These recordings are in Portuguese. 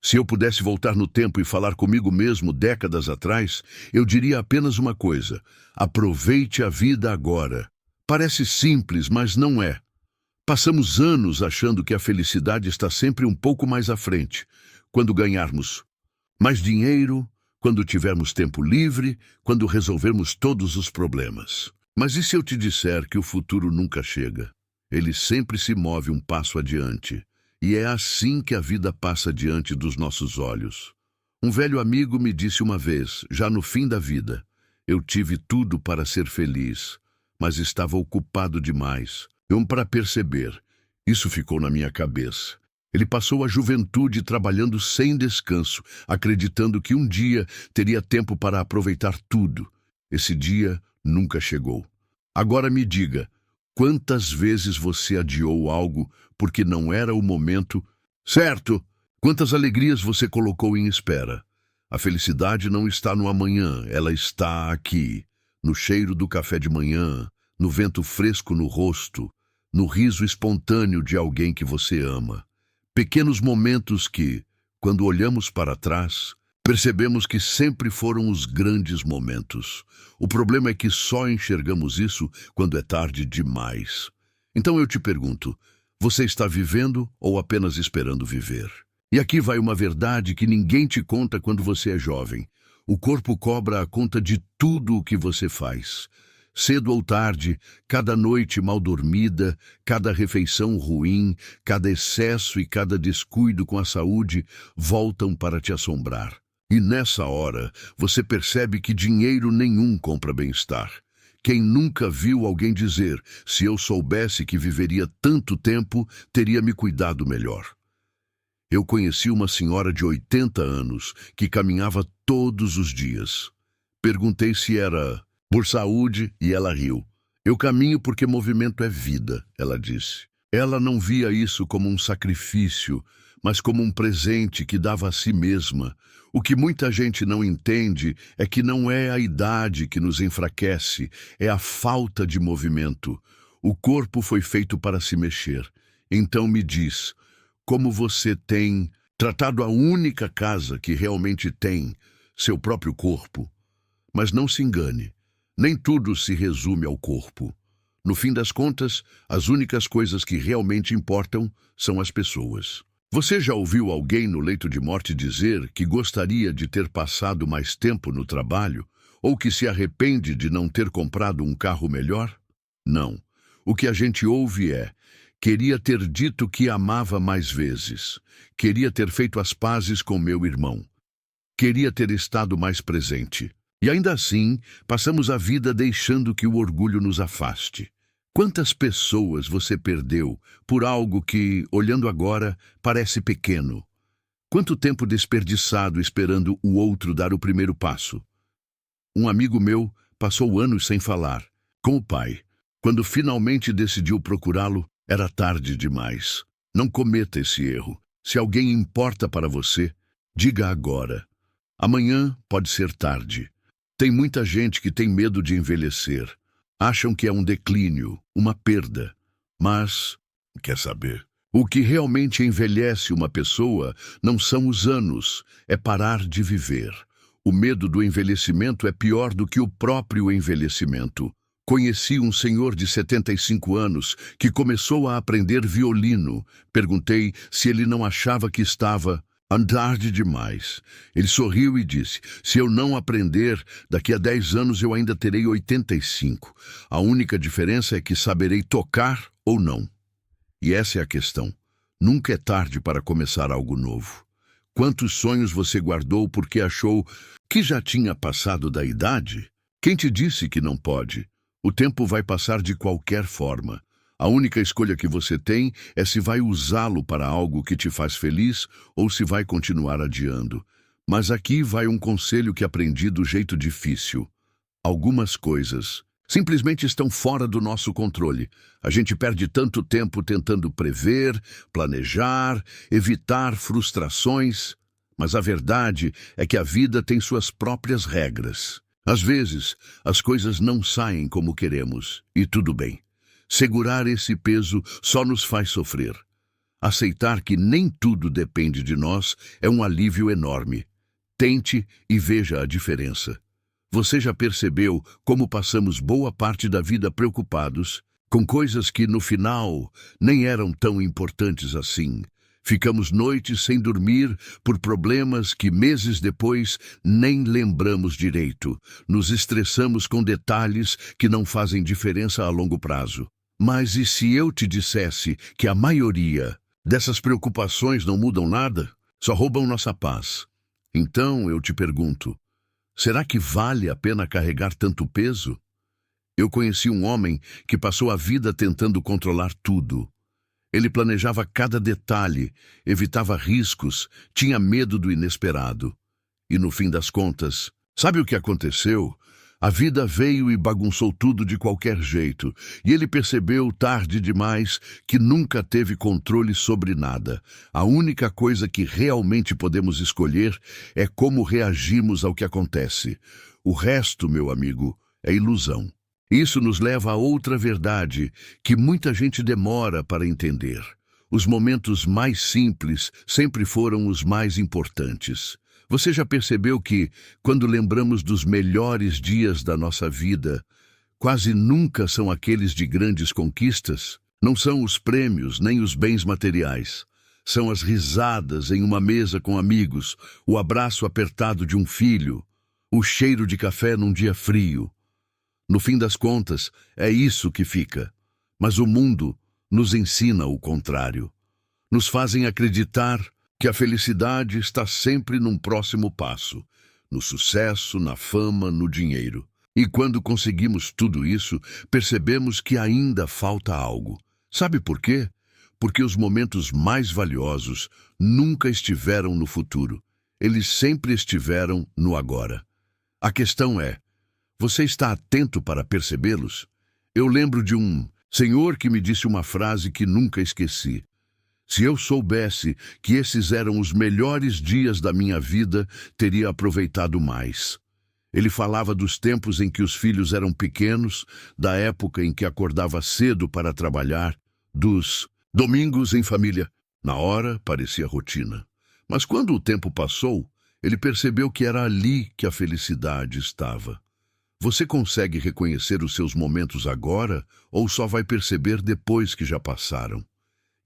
Se eu pudesse voltar no tempo e falar comigo mesmo décadas atrás, eu diria apenas uma coisa: aproveite a vida agora. Parece simples, mas não é. Passamos anos achando que a felicidade está sempre um pouco mais à frente, quando ganharmos mais dinheiro, quando tivermos tempo livre, quando resolvermos todos os problemas. Mas e se eu te disser que o futuro nunca chega? Ele sempre se move um passo adiante. E é assim que a vida passa diante dos nossos olhos. Um velho amigo me disse uma vez, já no fim da vida: eu tive tudo para ser feliz, mas estava ocupado demais. Para perceber. Isso ficou na minha cabeça. Ele passou a juventude trabalhando sem descanso, acreditando que um dia teria tempo para aproveitar tudo. Esse dia nunca chegou. Agora me diga, quantas vezes você adiou algo porque não era o momento certo? Quantas alegrias você colocou em espera? A felicidade não está no amanhã, ela está aqui, no cheiro do café de manhã, no vento fresco no rosto, no riso espontâneo de alguém que você ama. Pequenos momentos que, quando olhamos para trás, percebemos que sempre foram os grandes momentos. O problema é que só enxergamos isso quando é tarde demais. Então eu te pergunto, você está vivendo ou apenas esperando viver? E aqui vai uma verdade que ninguém te conta quando você é jovem. O corpo cobra a conta de tudo o que você faz. Cedo ou tarde, cada noite mal dormida, cada refeição ruim, cada excesso e cada descuido com a saúde voltam para te assombrar. E nessa hora, você percebe que dinheiro nenhum compra bem-estar. Quem nunca viu alguém dizer: se eu soubesse que viveria tanto tempo, teria me cuidado melhor? Eu conheci uma senhora de 80 anos que caminhava todos os dias. Perguntei se era por saúde e ela riu. Eu caminho porque movimento é vida, ela disse. Ela não via isso como um sacrifício, mas como um presente que dava a si mesma. O que muita gente não entende é que não é a idade que nos enfraquece, é a falta de movimento. O corpo foi feito para se mexer. Então me diz, como você tem tratado a única casa que realmente tem, seu próprio corpo? Mas não se engane. Nem tudo se resume ao corpo. No fim das contas, as únicas coisas que realmente importam são as pessoas. Você já ouviu alguém no leito de morte dizer que gostaria de ter passado mais tempo no trabalho ou que se arrepende de não ter comprado um carro melhor? Não. O que a gente ouve é: queria ter dito que amava mais vezes. Queria ter feito as pazes com meu irmão. Queria ter estado mais presente. E ainda assim, passamos a vida deixando que o orgulho nos afaste. Quantas pessoas você perdeu por algo que, olhando agora, parece pequeno? Quanto tempo desperdiçado esperando o outro dar o primeiro passo? Um amigo meu passou anos sem falar com o pai. Quando finalmente decidiu procurá-lo, era tarde demais. Não cometa esse erro. Se alguém importa para você, diga agora. Amanhã pode ser tarde. Tem muita gente que tem medo de envelhecer. Acham que é um declínio, uma perda. Mas, quer saber? O que realmente envelhece uma pessoa não são os anos, é parar de viver. O medo do envelhecimento é pior do que o próprio envelhecimento. Conheci um senhor de 75 anos que começou a aprender violino. Perguntei se ele não achava que estava tarde demais. Ele sorriu e disse: se eu não aprender, daqui a 10 anos eu ainda terei 85. A única diferença é que saberei tocar ou não. E essa é a questão. Nunca é tarde para começar algo novo. Quantos sonhos você guardou porque achou que já tinha passado da idade? Quem te disse que não pode? O tempo vai passar de qualquer forma. A única escolha que você tem é se vai usá-lo para algo que te faz feliz ou se vai continuar adiando. Mas aqui vai um conselho que aprendi do jeito difícil. Algumas coisas simplesmente estão fora do nosso controle. A gente perde tanto tempo tentando prever, planejar, evitar frustrações. Mas a verdade é que a vida tem suas próprias regras. Às vezes, as coisas não saem como queremos, e tudo bem. Segurar esse peso só nos faz sofrer. Aceitar que nem tudo depende de nós é um alívio enorme. Tente e veja a diferença. Você já percebeu como passamos boa parte da vida preocupados com coisas que, no final, nem eram tão importantes assim? Ficamos noites sem dormir por problemas que meses depois nem lembramos direito. Nos estressamos com detalhes que não fazem diferença a longo prazo. Mas e se eu te dissesse que a maioria dessas preocupações não mudam nada? Só roubam nossa paz. Então eu te pergunto, será que vale a pena carregar tanto peso? Eu conheci um homem que passou a vida tentando controlar tudo. Ele planejava cada detalhe, evitava riscos, tinha medo do inesperado. E no fim das contas, sabe o que aconteceu? A vida veio e bagunçou tudo de qualquer jeito, e ele percebeu tarde demais que nunca teve controle sobre nada. A única coisa que realmente podemos escolher é como reagimos ao que acontece. O resto, meu amigo, é ilusão. Isso nos leva a outra verdade que muita gente demora para entender. Os momentos mais simples sempre foram os mais importantes. Você já percebeu que, quando lembramos dos melhores dias da nossa vida, quase nunca são aqueles de grandes conquistas? Não são os prêmios nem os bens materiais. São as risadas em uma mesa com amigos, o abraço apertado de um filho, o cheiro de café num dia frio. No fim das contas, é isso que fica. Mas o mundo nos ensina o contrário. Nos fazem acreditar que a felicidade está sempre num próximo passo, no sucesso, na fama, no dinheiro. E quando conseguimos tudo isso, percebemos que ainda falta algo. Sabe por quê? Porque os momentos mais valiosos nunca estiveram no futuro. Eles sempre estiveram no agora. A questão é, você está atento para percebê-los? Eu lembro de um senhor que me disse uma frase que nunca esqueci. Se eu soubesse que esses eram os melhores dias da minha vida, teria aproveitado mais. Ele falava dos tempos em que os filhos eram pequenos, da época em que acordava cedo para trabalhar, dos domingos em família. Na hora, parecia rotina. Mas quando o tempo passou, ele percebeu que era ali que a felicidade estava. Você consegue reconhecer os seus momentos agora ou só vai perceber depois que já passaram?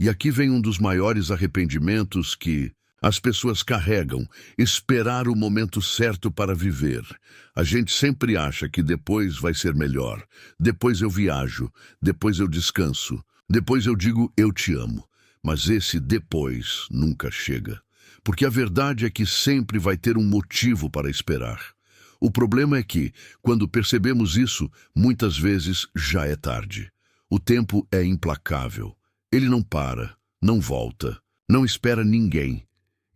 E aqui vem um dos maiores arrependimentos que as pessoas carregam: esperar o momento certo para viver. A gente sempre acha que depois vai ser melhor. Depois eu viajo, depois eu descanso, depois eu digo eu te amo. Mas esse depois nunca chega. Porque a verdade é que sempre vai ter um motivo para esperar. O problema é que, quando percebemos isso, muitas vezes já é tarde. O tempo é implacável. Ele não para, não volta, não espera ninguém.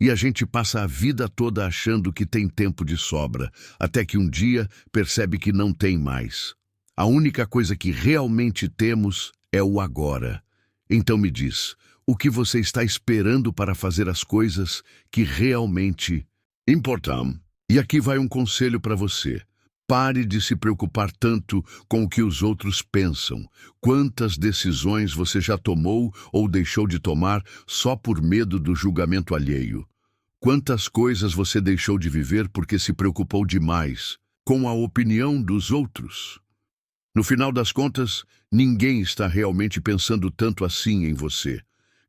E a gente passa a vida toda achando que tem tempo de sobra, até que um dia percebe que não tem mais. A única coisa que realmente temos é o agora. Então me diz, o que você está esperando para fazer as coisas que realmente importam? E aqui vai um conselho para você. Pare de se preocupar tanto com o que os outros pensam. Quantas decisões você já tomou ou deixou de tomar só por medo do julgamento alheio? Quantas coisas você deixou de viver porque se preocupou demais com a opinião dos outros? No final das contas, ninguém está realmente pensando tanto assim em você.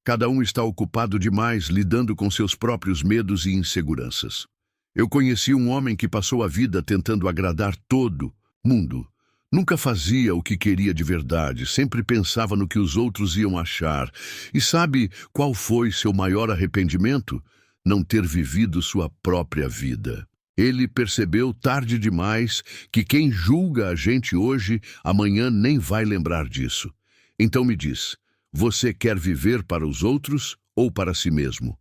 Cada um está ocupado demais lidando com seus próprios medos e inseguranças. Eu conheci um homem que passou a vida tentando agradar todo mundo. Nunca fazia o que queria de verdade, sempre pensava no que os outros iam achar. E sabe qual foi seu maior arrependimento? Não ter vivido sua própria vida. Ele percebeu tarde demais que quem julga a gente hoje, amanhã nem vai lembrar disso. Então me diz, você quer viver para os outros ou para si mesmo?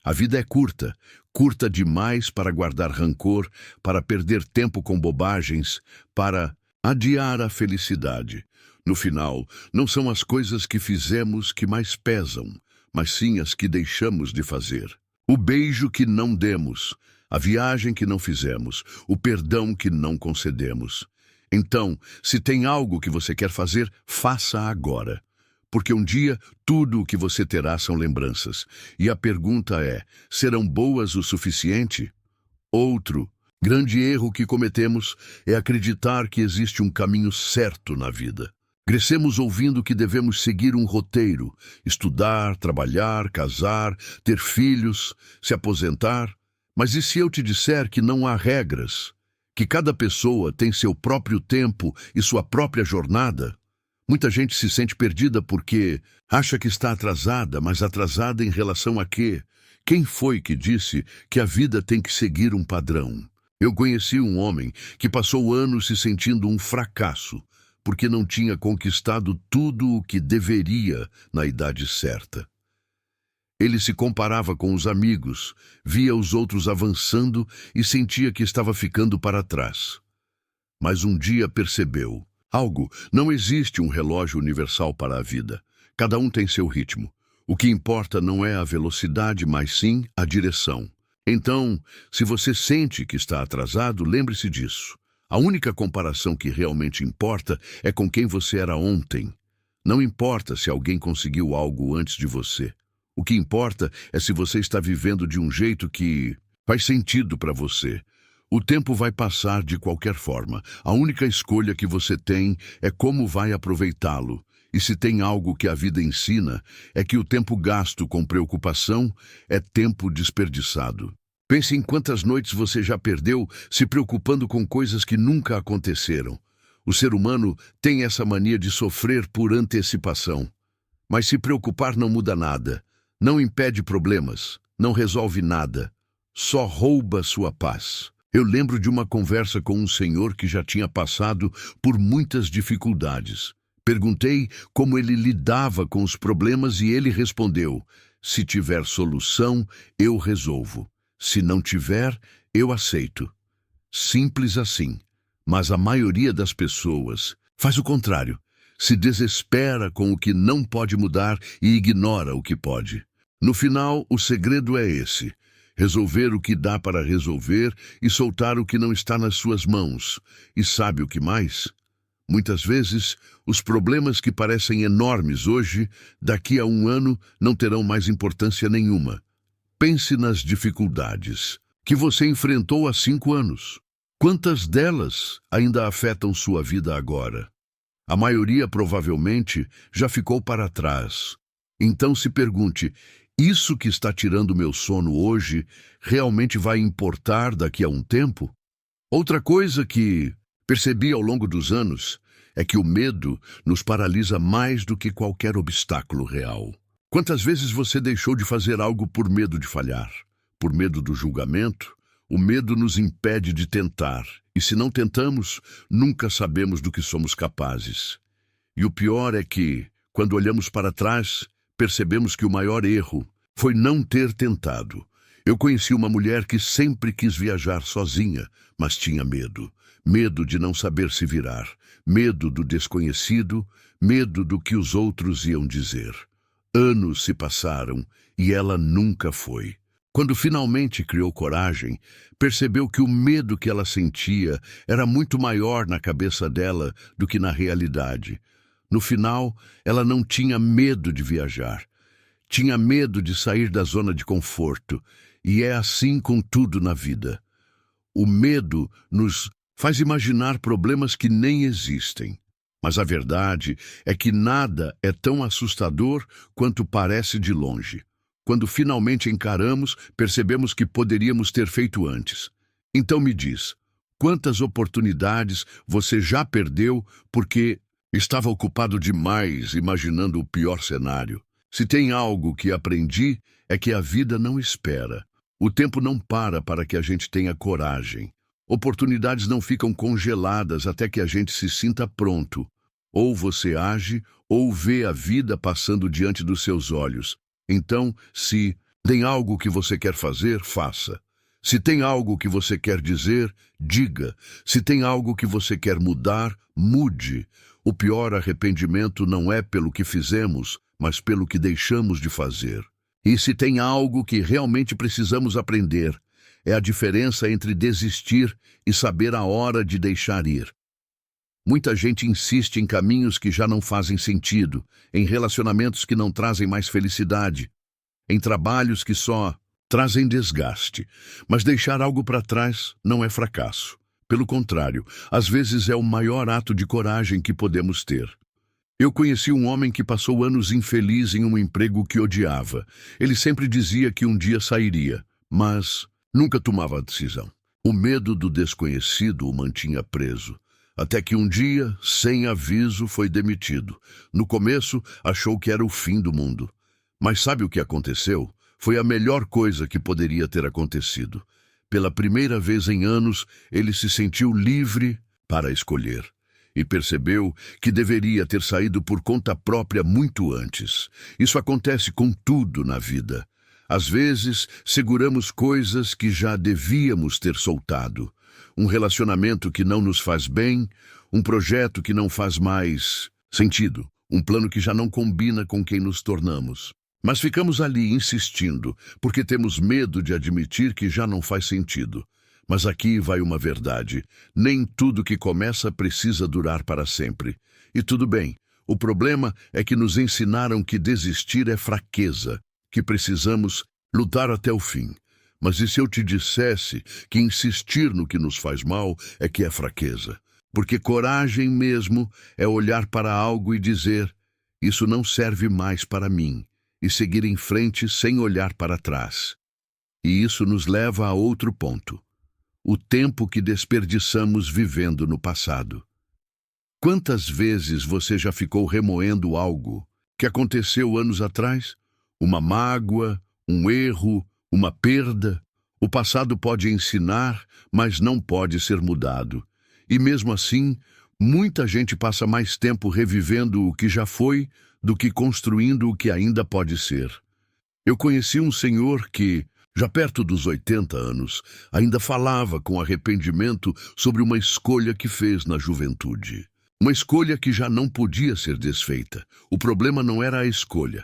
A vida é curta, curta demais para guardar rancor, para perder tempo com bobagens, para adiar a felicidade. No final, não são as coisas que fizemos que mais pesam, mas sim as que deixamos de fazer. O beijo que não demos, a viagem que não fizemos, o perdão que não concedemos. Então, se tem algo que você quer fazer, faça agora. Porque um dia tudo o que você terá são lembranças. E a pergunta é: serão boas o suficiente? Outro grande erro que cometemos é acreditar que existe um caminho certo na vida. Crescemos ouvindo que devemos seguir um roteiro: estudar, trabalhar, casar, ter filhos, se aposentar. Mas e se eu te disser que não há regras? Que cada pessoa tem seu próprio tempo e sua própria jornada? Muita gente se sente perdida porque acha que está atrasada, mas atrasada em relação a quê? Quem foi que disse que a vida tem que seguir um padrão? Eu conheci um homem que passou anos se sentindo um fracasso, porque não tinha conquistado tudo o que deveria na idade certa. Ele se comparava com os amigos, via os outros avançando e sentia que estava ficando para trás. Mas um dia percebeu algo: não existe um relógio universal para a vida. Cada um tem seu ritmo. O que importa não é a velocidade, mas sim a direção. Então, se você sente que está atrasado, lembre-se disso. A única comparação que realmente importa é com quem você era ontem. Não importa se alguém conseguiu algo antes de você. O que importa é se você está vivendo de um jeito que faz sentido para você. O tempo vai passar de qualquer forma. A única escolha que você tem é como vai aproveitá-lo. E se tem algo que a vida ensina, é que o tempo gasto com preocupação é tempo desperdiçado. Pense em quantas noites você já perdeu se preocupando com coisas que nunca aconteceram. O ser humano tem essa mania de sofrer por antecipação. Mas se preocupar não muda nada, não impede problemas, não resolve nada, só rouba sua paz. Eu lembro de uma conversa com um senhor que já tinha passado por muitas dificuldades. Perguntei como ele lidava com os problemas e ele respondeu: se tiver solução, eu resolvo. Se não tiver, eu aceito. Simples assim. Mas a maioria das pessoas faz o contrário. Se desespera com o que não pode mudar e ignora o que pode. No final, o segredo é esse: resolver o que dá para resolver e soltar o que não está nas suas mãos. E sabe o que mais? Muitas vezes, os problemas que parecem enormes hoje, daqui a um ano, não terão mais importância nenhuma. Pense nas dificuldades que você enfrentou há 5 anos. Quantas delas ainda afetam sua vida agora? A maioria provavelmente já ficou para trás. Então se pergunte: isso que está tirando meu sono hoje realmente vai importar daqui a um tempo? Outra coisa que percebi ao longo dos anos é que o medo nos paralisa mais do que qualquer obstáculo real. Quantas vezes você deixou de fazer algo por medo de falhar? Por medo do julgamento? O medo nos impede de tentar, e se não tentamos, nunca sabemos do que somos capazes. E o pior é que, quando olhamos para trás, percebemos que o maior erro foi não ter tentado. Eu conheci uma mulher que sempre quis viajar sozinha, mas tinha medo. Medo de não saber se virar, medo do desconhecido, medo do que os outros iam dizer. Anos se passaram e ela nunca foi. Quando finalmente criou coragem, percebeu que o medo que ela sentia era muito maior na cabeça dela do que na realidade. No final, ela não tinha medo de viajar. Tinha medo de sair da zona de conforto. E é assim com tudo na vida. O medo nos faz imaginar problemas que nem existem. Mas a verdade é que nada é tão assustador quanto parece de longe. Quando finalmente encaramos, percebemos que poderíamos ter feito antes. Então me diz, quantas oportunidades você já perdeu porque estava ocupado demais imaginando o pior cenário? Se tem algo que aprendi, é que a vida não espera. O tempo não para que a gente tenha coragem. Oportunidades não ficam congeladas até que a gente se sinta pronto. Ou você age, ou vê a vida passando diante dos seus olhos. Então, se tem algo que você quer fazer, faça. Se tem algo que você quer dizer, diga. Se tem algo que você quer mudar, mude. O pior arrependimento não é pelo que fizemos, mas pelo que deixamos de fazer. E se tem algo que realmente precisamos aprender, é a diferença entre desistir e saber a hora de deixar ir. Muita gente insiste em caminhos que já não fazem sentido, em relacionamentos que não trazem mais felicidade, em trabalhos que só trazem desgaste. Mas deixar algo para trás não é fracasso. Pelo contrário, às vezes é o maior ato de coragem que podemos ter. Eu conheci um homem que passou anos infeliz em um emprego que odiava. Ele sempre dizia que um dia sairia, mas nunca tomava a decisão. O medo do desconhecido o mantinha preso. Até que um dia, sem aviso, foi demitido. No começo, achou que era o fim do mundo. Mas sabe o que aconteceu? Foi a melhor coisa que poderia ter acontecido. Pela primeira vez em anos, ele se sentiu livre para escolher. E percebeu que deveria ter saído por conta própria muito antes. Isso acontece com tudo na vida. Às vezes, seguramos coisas que já devíamos ter soltado. Um relacionamento que não nos faz bem, um projeto que não faz mais sentido, um plano que já não combina com quem nos tornamos. Mas ficamos ali insistindo, porque temos medo de admitir que já não faz sentido. Mas aqui vai uma verdade: nem tudo que começa precisa durar para sempre. E tudo bem, o problema é que nos ensinaram que desistir é fraqueza, que precisamos lutar até o fim. Mas e se eu te dissesse que insistir no que nos faz mal é que é fraqueza? Porque coragem mesmo é olhar para algo e dizer: isso não serve mais para mim, e seguir em frente sem olhar para trás. E isso nos leva a outro ponto: o tempo que desperdiçamos vivendo no passado. Quantas vezes você já ficou remoendo algo que aconteceu anos atrás? Uma mágoa, um erro, uma perda? O passado pode ensinar, mas não pode ser mudado. E mesmo assim, muita gente passa mais tempo revivendo o que já foi do que construindo o que ainda pode ser. Eu conheci um senhor que, já perto dos 80 anos, ainda falava com arrependimento sobre uma escolha que fez na juventude. Uma escolha que já não podia ser desfeita. O problema não era a escolha.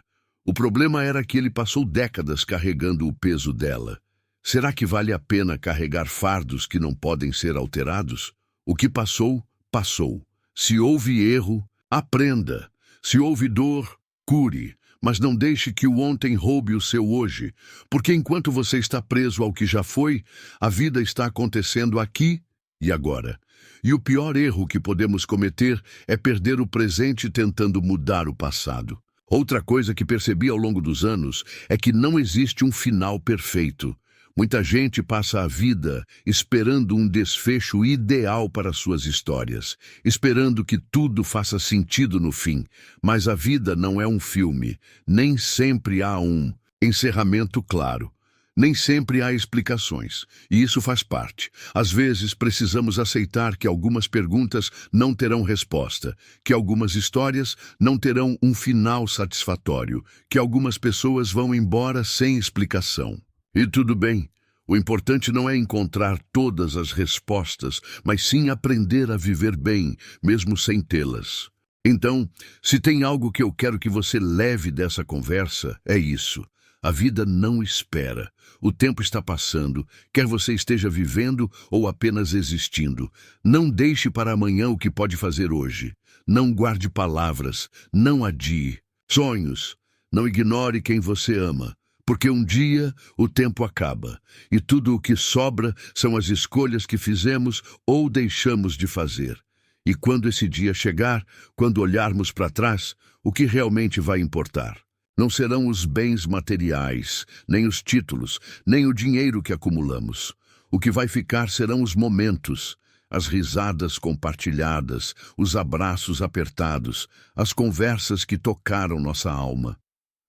O problema era que ele passou décadas carregando o peso dela. Será que vale a pena carregar fardos que não podem ser alterados? O que passou, passou. Se houve erro, aprenda. Se houve dor, cure. Mas não deixe que o ontem roube o seu hoje, porque enquanto você está preso ao que já foi, a vida está acontecendo aqui e agora. E o pior erro que podemos cometer é perder o presente tentando mudar o passado. Outra coisa que percebi ao longo dos anos é que não existe um final perfeito. Muita gente passa a vida esperando um desfecho ideal para suas histórias, esperando que tudo faça sentido no fim. Mas a vida não é um filme. Nem sempre há um encerramento claro. Nem sempre há explicações, e isso faz parte. Às vezes precisamos aceitar que algumas perguntas não terão resposta, que algumas histórias não terão um final satisfatório, que algumas pessoas vão embora sem explicação. E tudo bem. O importante não é encontrar todas as respostas, mas sim aprender a viver bem, mesmo sem tê-las. Então, se tem algo que eu quero que você leve dessa conversa, é isso. A vida não espera. O tempo está passando, quer você esteja vivendo ou apenas existindo. Não deixe para amanhã o que pode fazer hoje. Não guarde palavras, não adie sonhos. Não ignore quem você ama, porque um dia o tempo acaba e tudo o que sobra são as escolhas que fizemos ou deixamos de fazer. E quando esse dia chegar, quando olharmos para trás, o que realmente vai importar? Não serão os bens materiais, nem os títulos, nem o dinheiro que acumulamos. O que vai ficar serão os momentos, as risadas compartilhadas, os abraços apertados, as conversas que tocaram nossa alma.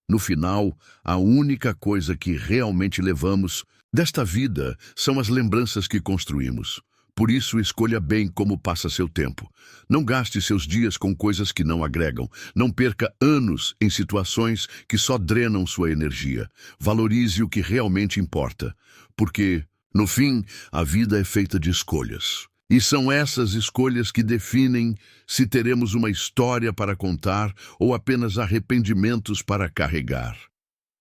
No final, a única coisa que realmente levamos desta vida são as lembranças que construímos. Por isso, escolha bem como passa seu tempo. Não gaste seus dias com coisas que não agregam. Não perca anos em situações que só drenam sua energia. Valorize o que realmente importa. Porque, no fim, a vida é feita de escolhas. E são essas escolhas que definem se teremos uma história para contar ou apenas arrependimentos para carregar.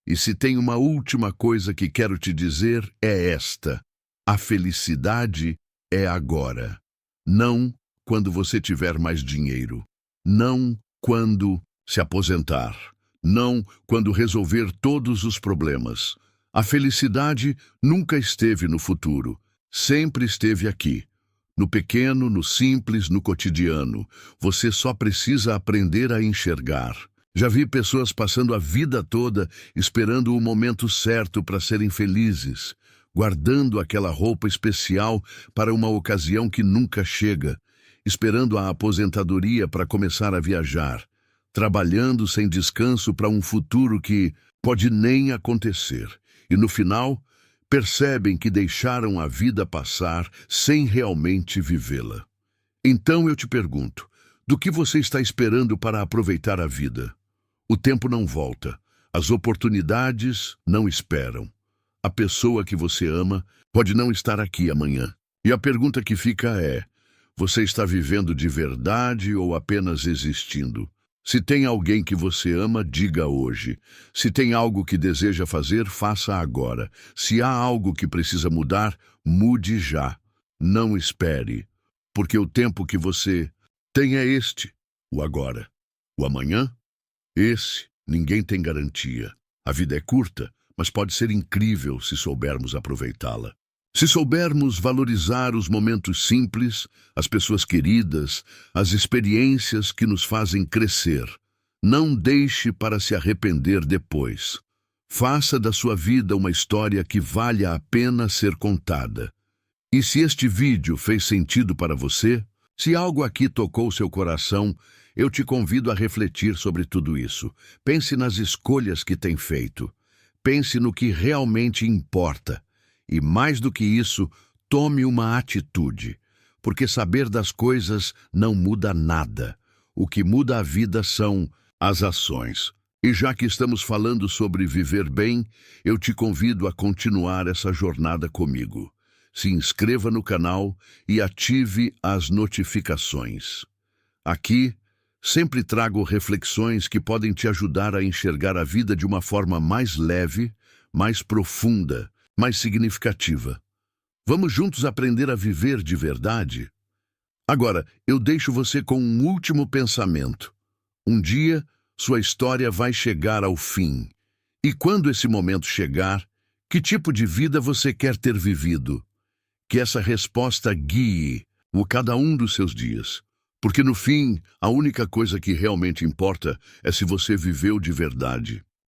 E se tem uma última coisa que quero te dizer, é esta: a felicidade é agora, não quando você tiver mais dinheiro. Não quando se aposentar. Não quando resolver todos os problemas. A felicidade nunca esteve no futuro. Sempre esteve aqui. No pequeno, no simples, no cotidiano. Você só precisa aprender a enxergar. Já vi pessoas passando a vida toda esperando o momento certo para serem felizes, guardando aquela roupa especial para uma ocasião que nunca chega, esperando a aposentadoria para começar a viajar, trabalhando sem descanso para um futuro que pode nem acontecer. E no final, percebem que deixaram a vida passar sem realmente vivê-la. Então eu te pergunto, do que você está esperando para aproveitar a vida? O tempo não volta, as oportunidades não esperam. A pessoa que você ama pode não estar aqui amanhã. E a pergunta que fica é, você está vivendo de verdade ou apenas existindo? Se tem alguém que você ama, diga hoje. Se tem algo que deseja fazer, faça agora. Se há algo que precisa mudar, mude já. Não espere, porque o tempo que você tem é este, o agora. O amanhã? Esse, ninguém tem garantia. A vida é curta, mas pode ser incrível se soubermos aproveitá-la. Se soubermos valorizar os momentos simples, as pessoas queridas, as experiências que nos fazem crescer, não deixe para se arrepender depois. Faça da sua vida uma história que valha a pena ser contada. E se este vídeo fez sentido para você, se algo aqui tocou seu coração, eu te convido a refletir sobre tudo isso. Pense nas escolhas que tem feito. Pense no que realmente importa. E mais do que isso, tome uma atitude, porque saber das coisas não muda nada. O que muda a vida são as ações. E já que estamos falando sobre viver bem, eu te convido a continuar essa jornada comigo. Se inscreva no canal e ative as notificações. Aqui, sempre trago reflexões que podem te ajudar a enxergar a vida de uma forma mais leve, mais profunda, mais significativa. Vamos juntos aprender a viver de verdade? Agora, eu deixo você com um último pensamento. Um dia, sua história vai chegar ao fim. E quando esse momento chegar, que tipo de vida você quer ter vivido? Que essa resposta guie cada um dos seus dias. Porque no fim, a única coisa que realmente importa é se você viveu de verdade.